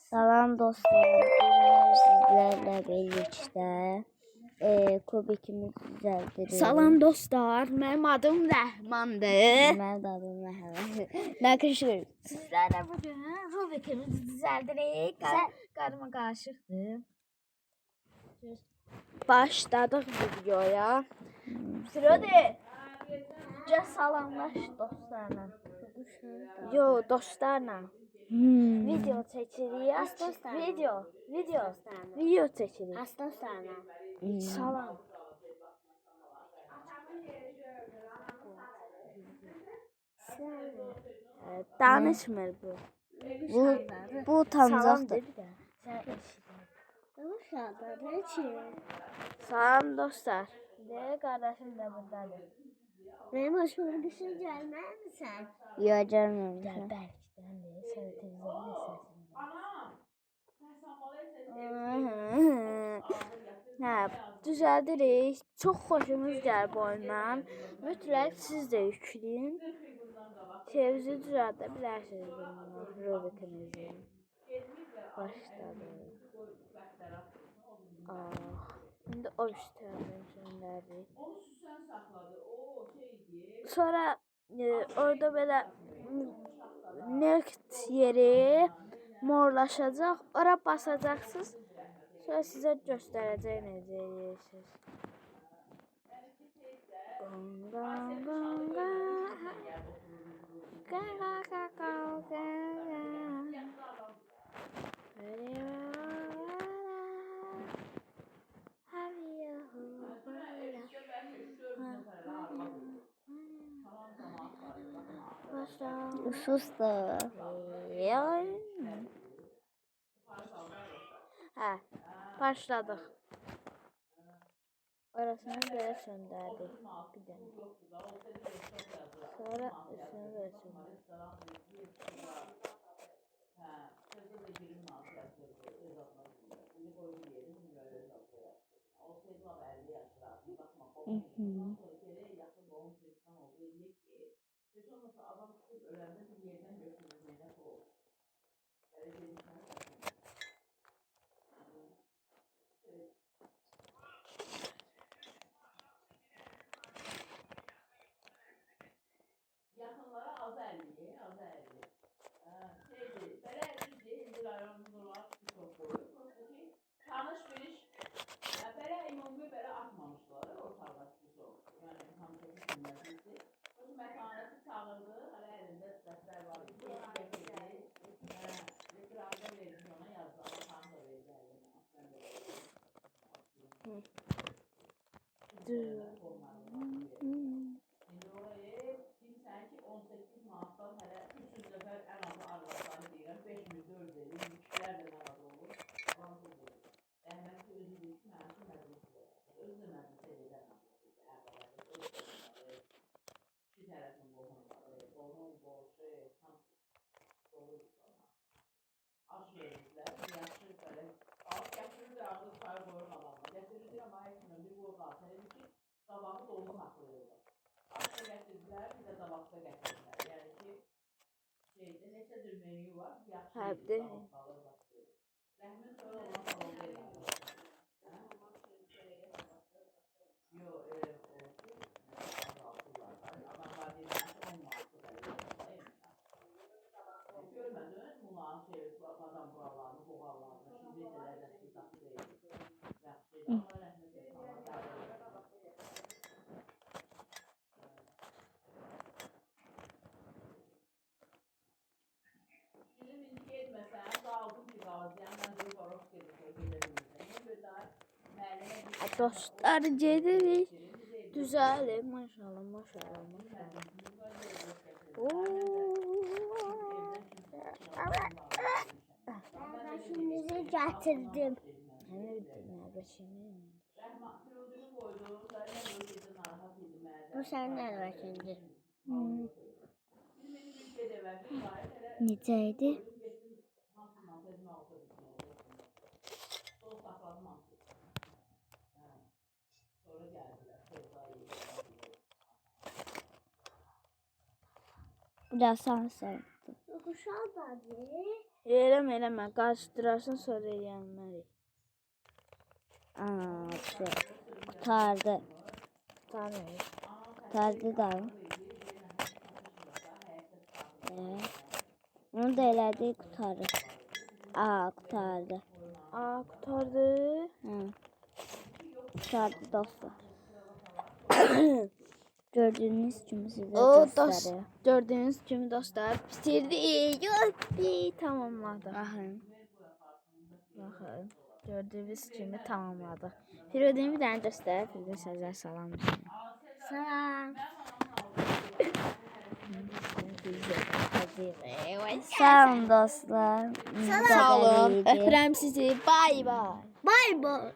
Salam dostlar, bugün sizlerle birlikte kubikimizi düzeltiriz. Salam dostlar, mənim adım Rəhmandır. Mənim adım Məhəmməd. Nakışır. Sizlərlə bugün Rubikimizi düzəldirik. Qarma qarışıqdır. Başladıq videoya. Sırada gəl salamlaş dostlarla. Yo, dostlarla. Video çəkirik. Video çəkirik. Dostlarla. Salam. Danışmır bu. Bu utancaqdır. Salam dostlar. De kardeşim de buradadır. Benim hoşuma düşün gelmez misin? Yok gelmiyorum. Bəlkdən də sən televizyonun Hə, düzəldirik. Çox xoşumuz gəlir bu oyundan. Mütləq siz də yükləyin. Televizyonu düzəldə bilərsiniz bununla. Rubikimizi. Başladı. İndi o üstədən göndərdik. Sonra orada belə nekt yeri morlaşacaq. Ora basacaqsınız. Sonra sizə göstərəcək necə edirsiniz. Sustu. Hə, başladıq. Orasını belə söndərdik. Bir dənə. Sonra üstünü belə söndərdik. Yaxınlara az 50, az 50. Şeydir, belə işdir, indi rayonumuz var, bir çox qoyur. Prosta ki, tanış bir iş, belə ümumi belə atmamışlar, ortalığa bir çox. Yəni, hamısı bilmədiydi. Prosta mətanəti çağırdı, hələ əlində dəstər var idi, gətirdi. Ekranda verdi ona, yazdı, atanı da verdi əlinə. İndi oraya, deyirsən ki, 18 manatdan hələ 300 nəfər ən azı arvadları deyirəm, 504 deyir, kişilər də nə var olur, rahat olur. Rəhmət ki, özü deyir ki, mənim üçün məclis var. Özü də məclisə gedəməm. İki tərəfin qohumları, onun borcu, hamısı olur sana. Aş verirlər, yaxşı belə, alıb gətirirlər, ağzı çayı qoyur qalanına. Gətirirlər, amma heç bir qoy qalsın, elə ki, qabağı dolu saxlayırlar. Aş da gətirdilər, bir də dabaqda gətirdilər. Yəni ki, şeydə neçə cür menü var, yaxşı yedir, qalır, baxır. Rəhmin sonra olan salon verirlər. Yox, elə olur ki, adamlar deyirlər ki, 10 manatı verirlər. Görmədiniz, bunların badam buralarını, boğalarını, şimdi necə ləzzətli saxı deyil. Yaxşı, amma rəhmət etmələr dəvələr. Bizim indi getməsən, qaldım ki, qalacağım, mən deyib Barox gedirəm. Dostlar gedirik. Düzəlir. Maşallah, maşallah, maşallah. Nərbəşinizi gətirdim. Bu sənin nərbəşindir. Necə idi? Bu da sen sevdin. Kuşağı da Eləmə. Qarışdırarsan sonra yeyənmərik. Aa, kurtardı. Tamam. Kurtardı da. Onu da elədi, kurtarır. Aa, kurtardı. Qurtardı. Hı. Kurtardı dostlar. Gördüğünüz gibi size gösteriyor. Gördüğünüz kimi dostlar bitirdi. Tamamladı. Baxın. Gördüğünüz kimi tamamladı. Firodin bir dənə göstər. Firodin sizə salam. Salam. Salam. Salam dostlar. Sağ olun. Öpürəm sizi. Bay bay. Bay bay.